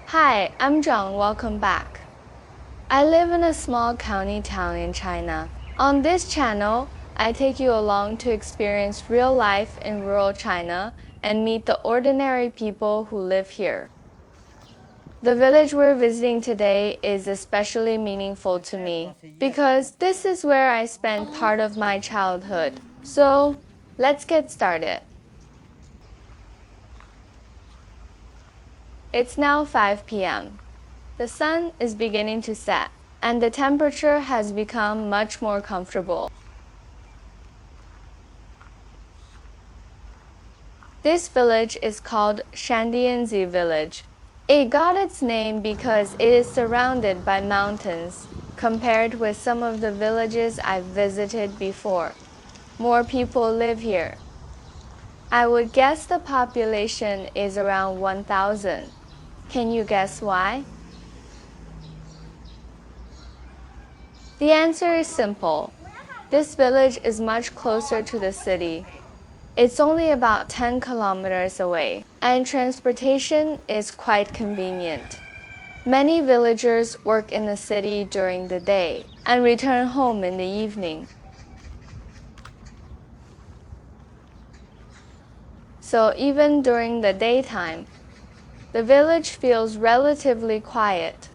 Hi, I'm Zhang. Welcome back. I live in a small county town in China. On this channel, I take you along to experience real life in rural China and meet the ordinary people who live here. The village we're visiting today is especially meaningful to me because this is where I spent part of my childhood. So, let's get started. It's now 5 p.m. The sun is beginning to set, and the temperature has become much more comfortable. This village is called Shandianzi Village. It got its name because it is surrounded by mountains, compared with some of the villages I've visited before. More people live here. I would guess the population is around 1,000. Can you guess why? The answer is simple. This village is much closer to the city. It's only about 10 kilometers away, and transportation is quite convenient. Many villagers work in the city during the day and return home in the evening. So even during the daytime, the village feels relatively quiet.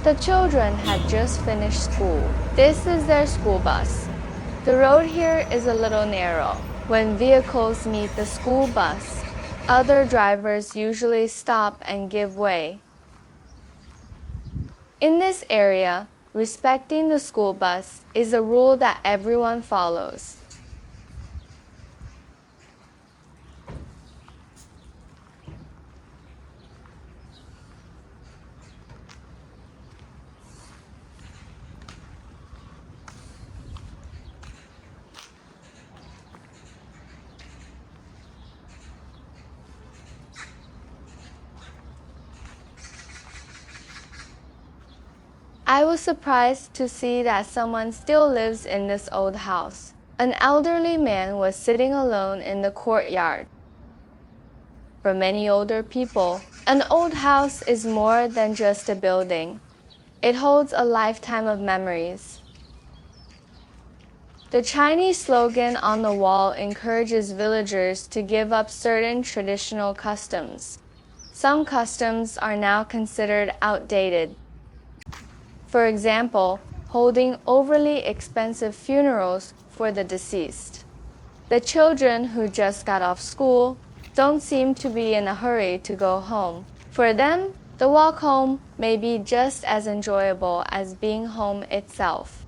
The children had just finished school. This is their school bus. The road here is a little narrow. When vehicles meet the school bus, other drivers usually stop and give way. In this area, respecting the school bus is a rule that everyone follows. I was surprised to see that someone still lives in this old house. An elderly man was sitting alone in the courtyard. For many older people, an old house is more than just a building. It holds a lifetime of memories. The Chinese slogan on the wall encourages villagers to give up certain traditional customs. Some customs are now considered outdated. For example, holding overly expensive funerals for the deceased. The children who just got off school don't seem to be in a hurry to go home. For them, the walk home may be just as enjoyable as being home itself.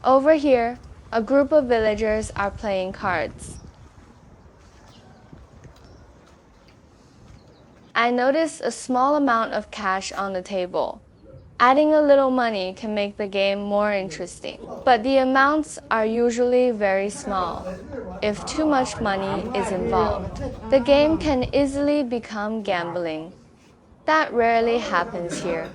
Over here, a group of villagers are playing cards. I notice a small amount of cash on the table. Adding a little money can make the game more interesting, but the amounts are usually very small. If too much money is involved, the game can easily become gambling. That rarely happens here.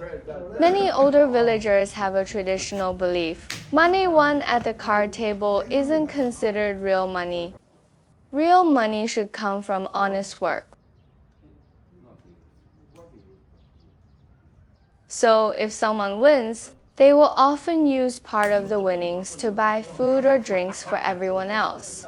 Many older villagers have a traditional belief. Money won at the card table isn't considered real money. Real money should come from honest work. So if someone wins, they will often use part of the winnings to buy food or drinks for everyone else.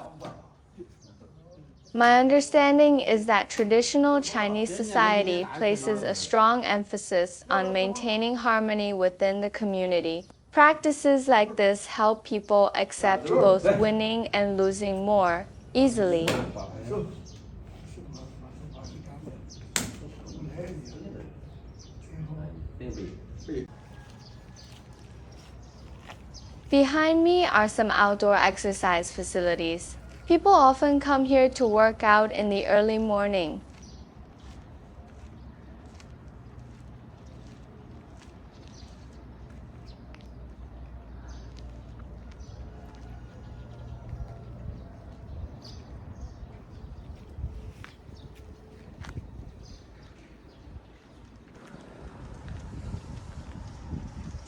My understanding is that traditional Chinese society places a strong emphasis on maintaining harmony within the community. Practices like this help people accept both winning and losing more easily. Behind me are some outdoor exercise facilities. People often come here to work out in the early morning.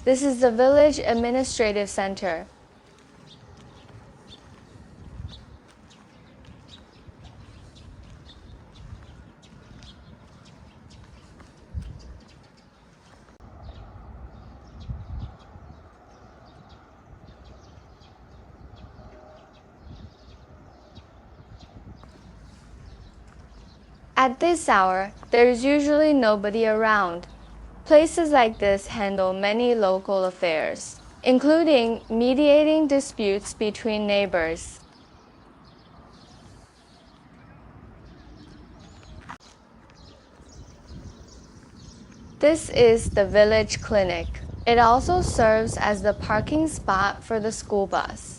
This is the village administrative center. At this hour, there is usually nobody around. Places like this handle many local affairs, including mediating disputes between neighbors. This is the village clinic. It also serves as the parking spot for the school bus.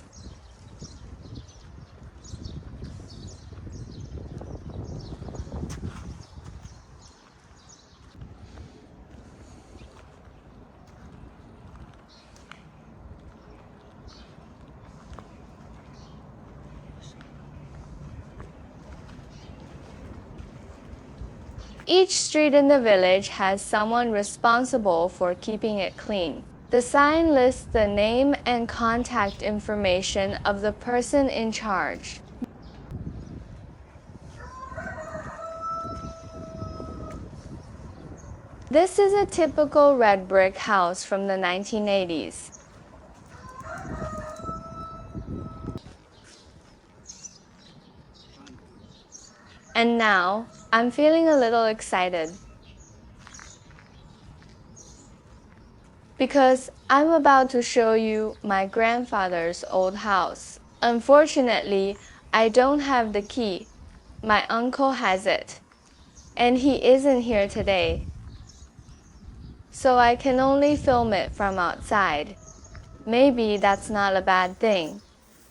Each street in the village has someone responsible for keeping it clean. The sign lists the name and contact information of the person in charge. This is a typical red brick house from the 1980s. And now, I'm feeling a little excited. Because I'm about to show you my grandfather's old house. Unfortunately, I don't have the key. My uncle has it. And he isn't here today. So I can only film it from outside. Maybe that's not a bad thing.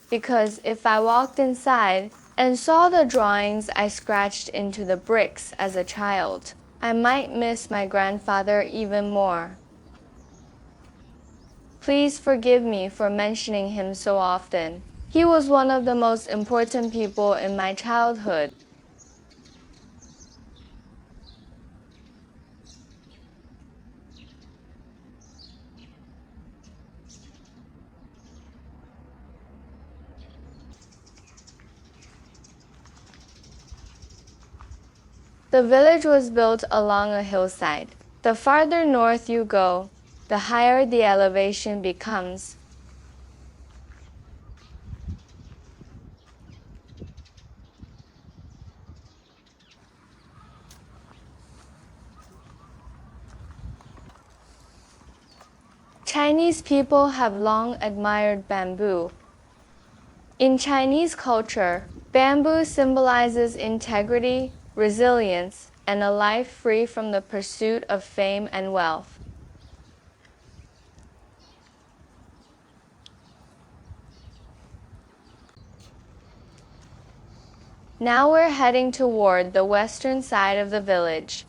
Because if I walked inside and saw the drawings I scratched into the bricks as a child, I might miss my grandfather even more. Please forgive me for mentioning him so often. He was one of the most important people in my childhood. The village was built along a hillside. The farther north you go, the higher the elevation becomes. Chinese people have long admired bamboo. In Chinese culture, bamboo symbolizes integrity, resilience, and a life free from the pursuit of fame and wealth. Now we're heading toward the western side of the village.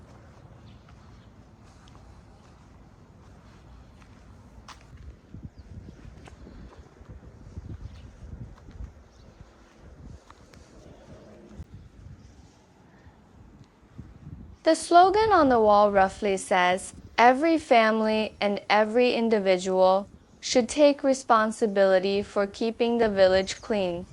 The slogan on the wall roughly says, "Every family and every individual should take responsibility for keeping the village clean."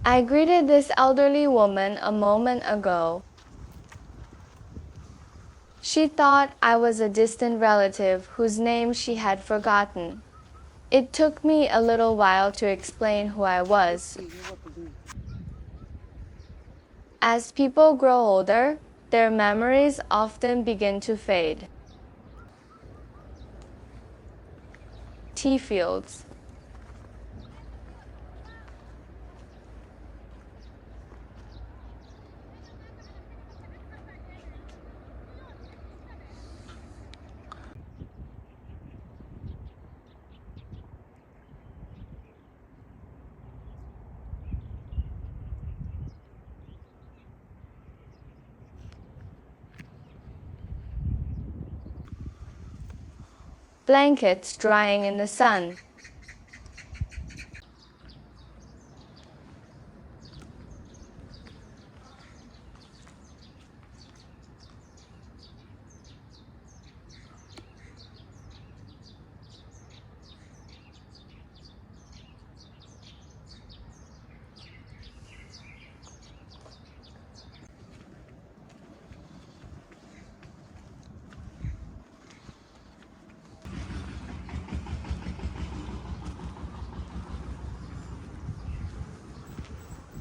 I greeted this elderly woman a moment ago. She thought I was a distant relative whose name she had forgotten. It took me a little while to explain who I was. As people grow older, their memories often begin to fade. Tea fields. blankets drying in the sun.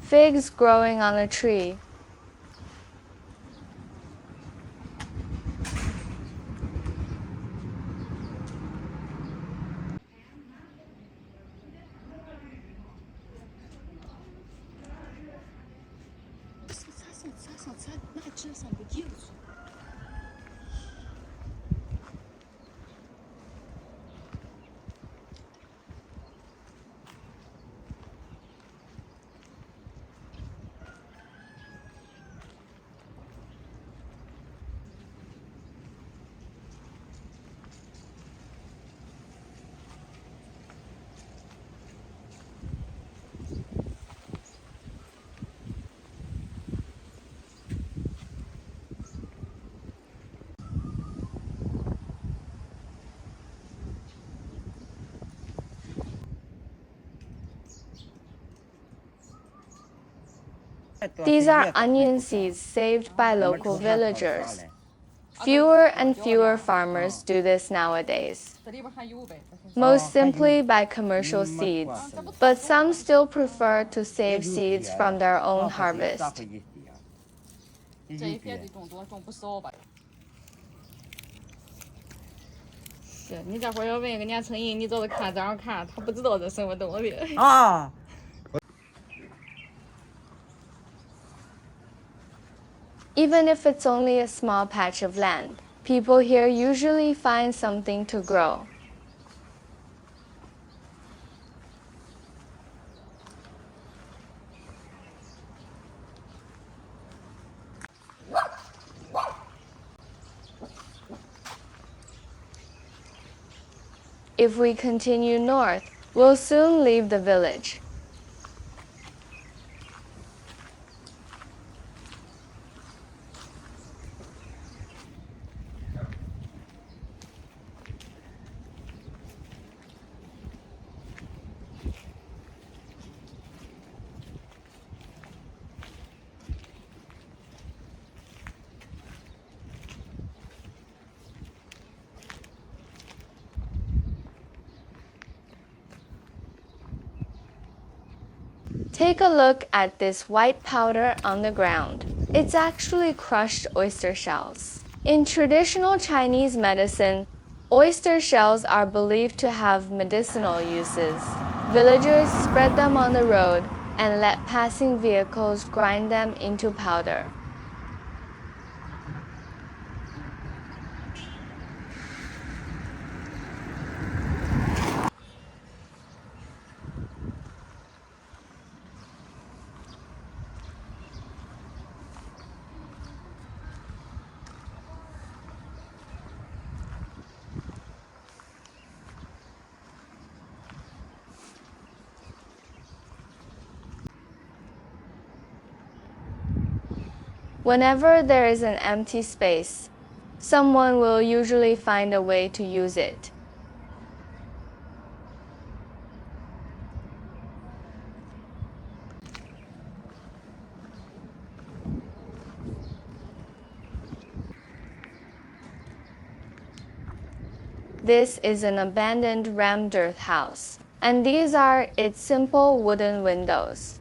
Figs growing on a tree. These are onion seeds saved by local villagers. Fewer and fewer farmers do this nowadays, most simply by commercial seeds, but some still prefer to save seeds from their own harvest. 这一片地种多种不少吧？是你这会儿要问人家陈莹，你找着看这样看，他不知道这什么东西啊。Even if it's only a small patch of land, people here usually find something to grow. If we continue north, we'll soon leave the village. Take a look at this white powder on the ground. It's actually crushed oyster shells. In traditional Chinese medicine, oyster shells are believed to have medicinal uses. Villagers spread them on the road and let passing vehicles grind them into powder. Whenever there is an empty space, someone will usually find a way to use it. This is an abandoned rammed earth house, and these are its simple wooden windows.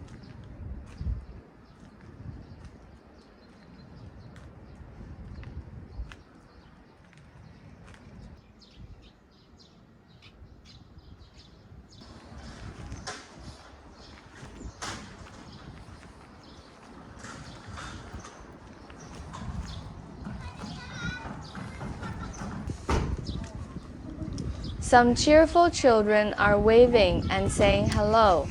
Some cheerful children are waving and saying hello.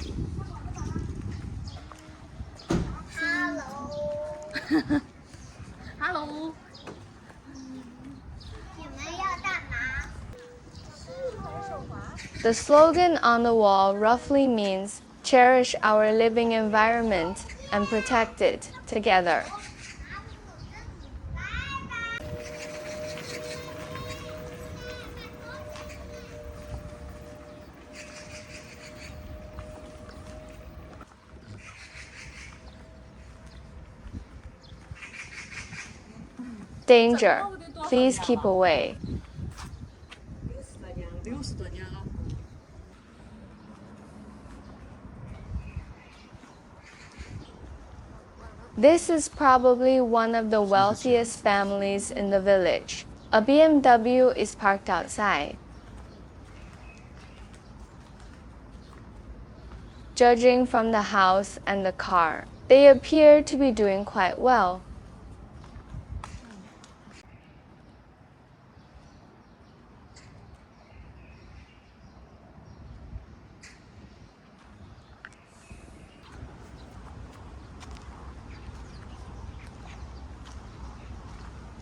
Hello. Hello，你们要干嘛？ The slogan on the wall roughly means cherish our living environment and protect it together. Danger. Please keep away. This is probably one of the wealthiest families in the village. A BMW is parked outside. Judging from the house and the car, they appear to be doing quite well.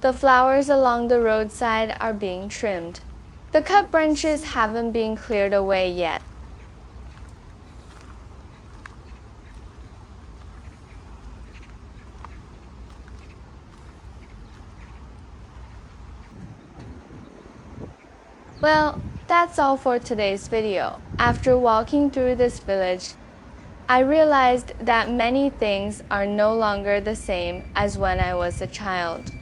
The flowers along the roadside are being trimmed. The cut branches haven't been cleared away yet. Well, that's all for today's video. After walking through this village, I realized that many things are no longer the same as when I was a child.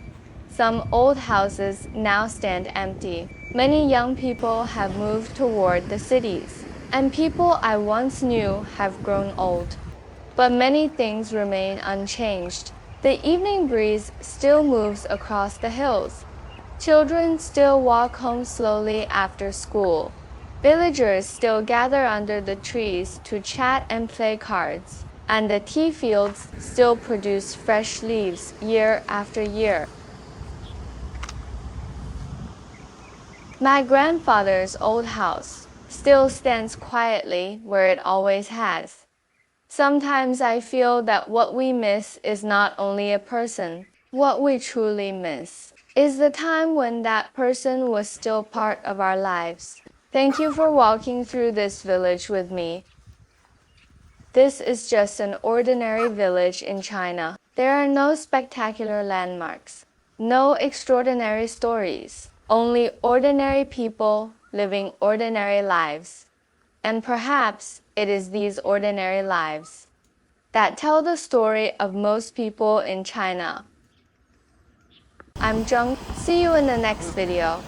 Some old houses now stand empty. Many young people have moved toward the cities, and people I once knew have grown old. But many things remain unchanged. The evening breeze still moves across the hills. Children still walk home slowly after school. Villagers still gather under the trees to chat and play cards. And the tea fields still produce fresh leaves year after year. My grandfather's old house still stands quietly where it always has. Sometimes I feel that what we miss is not only a person. What we truly miss is the time when that person was still part of our lives. Thank you for walking through this village with me. This is just an ordinary village in China. There are no spectacular landmarks, no extraordinary stories, only ordinary people living ordinary lives. And perhaps it is these ordinary lives that tell the story of most people in China. I'm Zhang. See you in the next video.